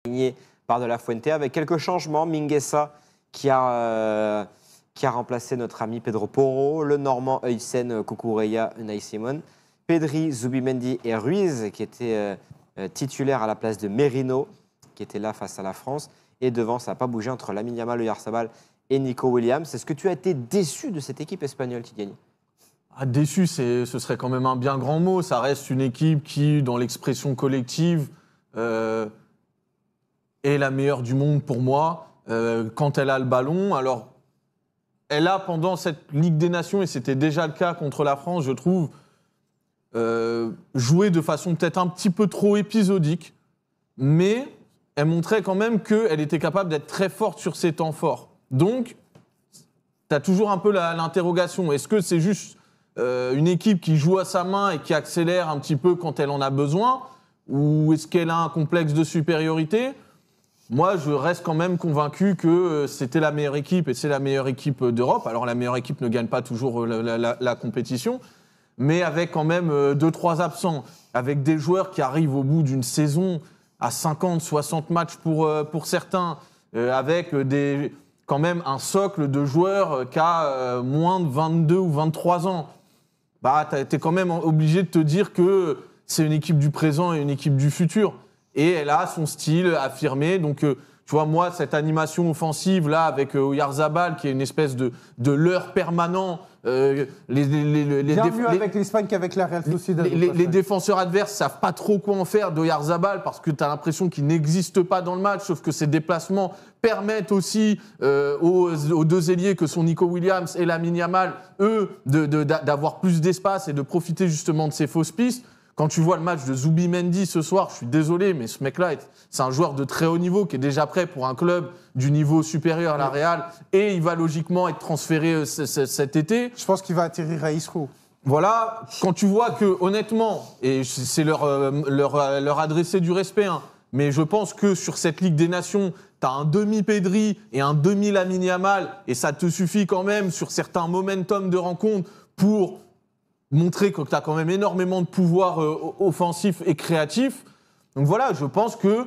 aligné par De La Fuente avec quelques changements. Mingueza qui a remplacé notre ami Pedro Porro, le Normand Huysen, Cucurella, Unai Simon, Pedri, Zubimendi et Ruiz qui étaient titulaires à la place de Merino qui était là face à la France. Et devant, ça n'a pas bougé entre Lamine Yamal, Oyarzabal et Nico Williams. Est-ce que tu as été déçu de cette équipe espagnole, Tidjani ? Déçu, ce serait quand même un bien grand mot. Ça reste une équipe qui, dans l'expression collective, est la meilleure du monde pour moi. Quand elle a le ballon, alors elle a pendant cette Ligue des Nations, et c'était déjà le cas contre la France, je trouve, joué de façon peut-être un petit peu trop épisodique, mais elle montrait quand même qu'elle était capable d'être très forte sur ses temps forts. Donc, tu as toujours un peu l'interrogation. Est-ce que c'est juste une équipe qui joue à sa main et qui accélère un petit peu quand elle en a besoin, ou est-ce qu'elle a un complexe de supériorité ? Moi, je reste quand même convaincu que c'était la meilleure équipe et c'est la meilleure équipe d'Europe. Alors, la meilleure équipe ne gagne pas toujours la compétition, mais avec quand même 2-3 absents, avec des joueurs qui arrivent au bout d'une saison à 50, 60 matchs pour certains, avec quand même un socle de joueurs qui a moins de 22 ou 23 ans. T'es quand même obligé de te dire que c'est une équipe du présent et une équipe du futur. Et elle a son style affirmé. Donc, tu vois, moi, cette animation offensive, là, avec Oyarzabal, qui est une espèce de leurre permanent. Bien mieux avec l'Espagne qu'avec la Real Sociedad. Les défenseurs adverses ne savent pas trop quoi en faire d'Oyarzabal parce que tu as l'impression qu'il n'existe pas dans le match, sauf que ses déplacements permettent aussi aux deux ailiers que sont Nico Williams et Lamine Yamal, eux, d'avoir plus d'espace et de profiter justement de ces fausses pistes. Quand tu vois le match de Zubimendi ce soir, je suis désolé, mais ce mec-là, c'est un joueur de très haut niveau qui est déjà prêt pour un club du niveau supérieur à la Real et il va logiquement être transféré cet été. Je pense qu'il va atterrir à Isco. Voilà, quand tu vois que, honnêtement, et c'est leur adresser du respect, hein, mais je pense que sur cette Ligue des Nations, tu as un demi-Pedri et un demi-Lamine Yamal et ça te suffit quand même sur certains momentum de rencontre pour montrer que tu as quand même énormément de pouvoir offensif et créatif. Donc voilà, je pense que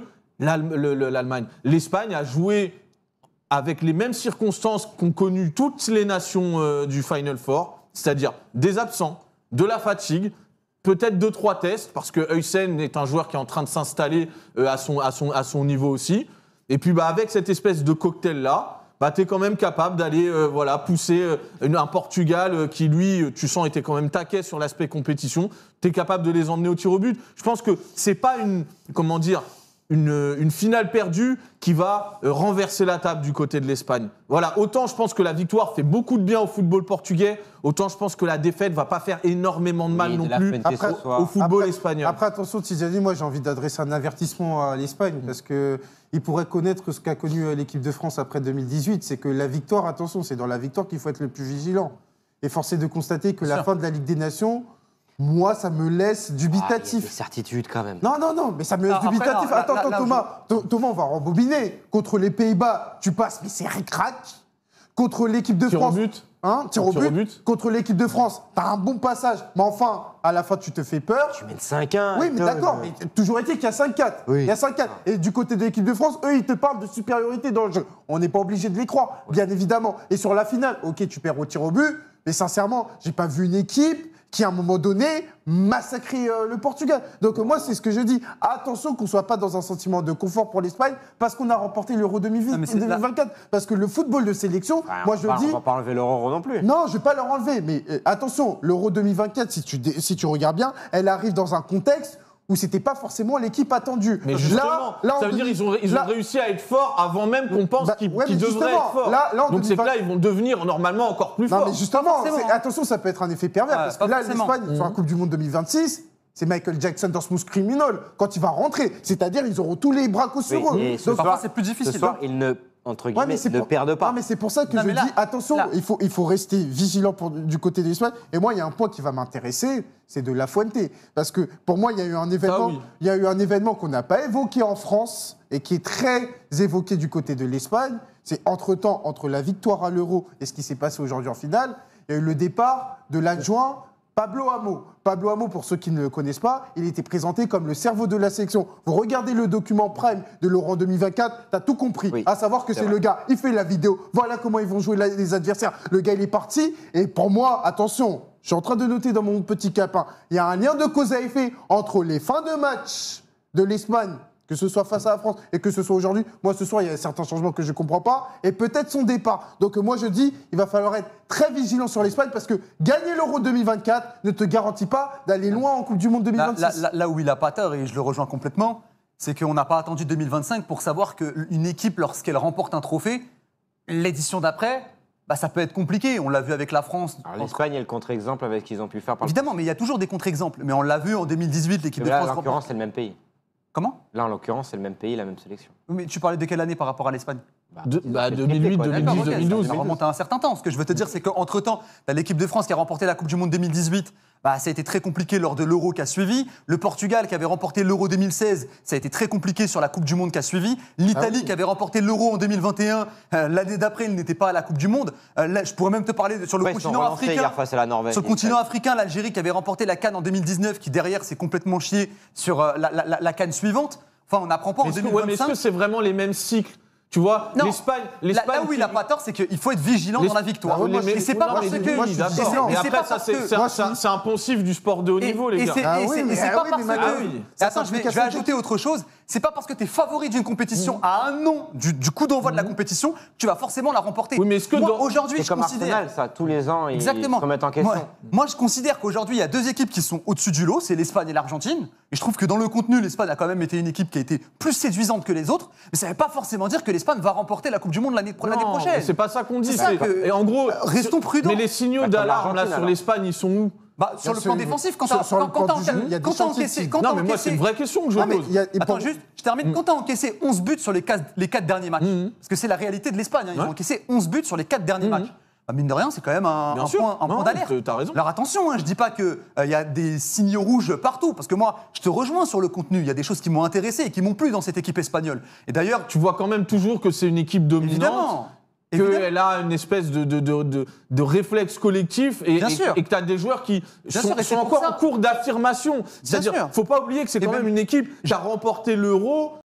l'Espagne a joué avec les mêmes circonstances qu'ont connues toutes les nations du Final Four, c'est-à-dire des absents, de la fatigue, peut-être 2-3 tests, parce que Huysen est un joueur qui est en train de s'installer à son niveau aussi. Et puis avec cette espèce de cocktail-là, tu es quand même capable d'aller pousser un Portugal qui, lui, tu sens, était quand même taquet sur l'aspect compétition. Tu es capable de les emmener au tir au but. Je pense que c'est pas une finale perdue qui va renverser la table du côté de l'Espagne. Voilà, autant je pense que la victoire fait beaucoup de bien au football portugais, autant je pense que la défaite va pas faire énormément de mal non plus au football espagnol. Après, attention, Tidjani, moi j'ai envie d'adresser un avertissement à l'Espagne parce qu'il pourrait connaître ce qu'a connu l'équipe de France après 2018, c'est que la victoire, attention, c'est dans la victoire qu'il faut être le plus vigilant. Et force est de constater que la fin de la Ligue des Nations, moi, ça me laisse dubitatif. Il y a des certitudes quand même. Non, mais ça me laisse dubitatif. Attends, Thomas, on va rembobiner. Contre les Pays-Bas, tu passes, mais c'est ric-rac. Contre l'équipe de France... Tir au but. Contre l'équipe de France, t'as un bon passage. Mais enfin, à la fin, tu te fais peur. Tu mets le 5-1. Oui, mais d'accord. Mais toujours est-il qu'il y a 5-4. Oui. Il y a 5-4. Et du côté de l'équipe de France, eux, ils te parlent de supériorité dans le jeu. On n'est pas obligé de les croire, bien évidemment. Et sur la finale, ok, tu perds au tir au but. Mais sincèrement, j'ai pas vu une équipe qui, à un moment donné, massacrait le Portugal. Donc moi, c'est ce que je dis. Attention qu'on ne soit pas dans un sentiment de confort pour l'Espagne parce qu'on a remporté l'Euro 2024. Parce que le football de sélection, moi je dis... On ne va pas enlever l'Euro non plus. Non, je ne vais pas leur enlever. Mais attention, l'Euro 2024, si tu regardes bien, elle arrive dans un contexte où c'était pas forcément l'équipe attendue. Mais justement, ça veut dire qu'ils ont réussi à être forts avant même qu'on pense qu'ils devraient être forts. Donc c'est que là, ils vont devenir normalement encore plus forts. Mais justement, attention, ça peut être un effet pervers. Parce que là, l'Espagne, sur la Coupe du Monde 2026, c'est Michael Jackson dans Smooth Criminal quand il va rentrer. C'est-à-dire, ils auront tous les bracos sur eux. Et ce soir, c'est plus difficile. Ce soir, ils ne... entre guillemets, ne perdent pas. Non, mais c'est pour ça que je dis, attention, il faut rester vigilant du côté de l'Espagne. Et moi, il y a un point qui va m'intéresser, c'est de La Fuente. Parce que pour moi, il y a eu un événement qu'on n'a pas évoqué en France et qui est très évoqué du côté de l'Espagne. C'est entre la victoire à l'Euro et ce qui s'est passé aujourd'hui en finale, il y a eu le départ de l'adjoint Pablo Hamo, pour ceux qui ne le connaissent pas, il était présenté comme le cerveau de la sélection. Vous regardez le document Prime de l'Euro 2024, t'as tout compris. Oui, à savoir que c'est le gars, il fait la vidéo, voilà comment ils vont jouer les adversaires. Le gars, il est parti. Et pour moi, attention, je suis en train de noter dans mon petit capin, il y a un lien de cause à effet entre les fins de match de l'Espagne, que ce soit face à la France et que ce soit aujourd'hui. Moi, ce soir, il y a certains changements que je ne comprends pas et peut-être son départ. Donc, moi, je dis, il va falloir être très vigilant sur l'Espagne parce que gagner l'Euro 2024 ne te garantit pas d'aller loin en Coupe du Monde 2026. Là où il n'a pas tort, et je le rejoins complètement, c'est qu'on n'a pas attendu 2025 pour savoir qu'une équipe, lorsqu'elle remporte un trophée, l'édition d'après, ça peut être compliqué. On l'a vu avec la France. Alors, l'Espagne est le contre-exemple avec ce qu'ils ont pu faire. Évidemment, mais il y a toujours des contre-exemples. Mais on l'a vu en 2018, l'équipe de Là, France en l'occurrence, c'est le même pays. Comment ? Là, en l'occurrence, c'est le même pays, la même sélection. Mais tu parlais de quelle année par rapport à l'Espagne ? 2008, 2010, 2012. Ça remonte à un certain temps. Ce que je veux te dire, c'est qu'entre-temps, tu as l'équipe de France qui a remporté la Coupe du Monde 2018. Ça a été très compliqué lors de l'Euro qui a suivi. Le Portugal qui avait remporté l'Euro 2016, ça a été très compliqué sur la Coupe du Monde qui a suivi. L'Italie qui avait remporté l'Euro en 2021, l'année d'après, il n'était pas à la Coupe du Monde. Là, je pourrais même te parler sur le continent africain. Hier face à la Norvège. Sur le continent africain, l'Algérie qui avait remporté la CAN en 2019, qui derrière s'est complètement chié sur la CAN suivante. Enfin, on n'apprend pas en 2025. Mais est-ce que c'est vraiment les mêmes cycles ? Tu vois, non. l'Espagne. Là où il n'a pas tort, c'est qu'il faut être vigilant dans la victoire. Et c'est pas parce que. Moi, je suis d'accord. Mais après, ça, c'est un poncif du sport de haut niveau, les gars. Et c'est pas parce que. Attends, je vais ajouter autre chose. C'est pas parce que tu es favori d'une compétition à un an du coup d'envoi de la compétition que tu vas forcément la remporter. Oui, mais est-ce que aujourd'hui, je comme considère. Arsenal, ça, tous les ans, ils se Exactement. remettent en question. Moi, je considère qu'aujourd'hui, il y a deux équipes qui sont au-dessus du lot, c'est l'Espagne et l'Argentine. Et je trouve que dans le contenu, l'Espagne a quand même été une équipe qui a été plus séduisante que les autres. Mais ça ne veut pas forcément dire que l'Espagne va remporter la Coupe du Monde l'année prochaine. C'est pas ça qu'on dit. Et en gros, restons prudents. Mais les signaux d'alarme là sur l'Espagne, ils sont où ? Sur le plan défensif, quand t'as encaissé. Non, mais moi, c'est une vraie question que je pose. Attends, juste, je termine. Quand t'as encaissé 11 buts sur les 4 derniers matchs, parce que c'est la réalité de l'Espagne, ils ont encaissé 11 buts sur les 4 derniers matchs. Mine de rien, c'est quand même un point d'alerte. T'as raison. Alors attention, je dis pas qu'il y a des signaux rouges partout, parce que moi, je te rejoins sur le contenu. Il y a des choses qui m'ont intéressé et qui m'ont plu dans cette équipe espagnole. Et d'ailleurs, tu vois quand même toujours que c'est une équipe dominante. Qu'elle a une espèce de réflexe collectif et que tu as des joueurs qui sont encore en cours d'affirmation. C'est-à-dire, il ne faut pas oublier que c'est quand même une équipe qui a remporté l'Euro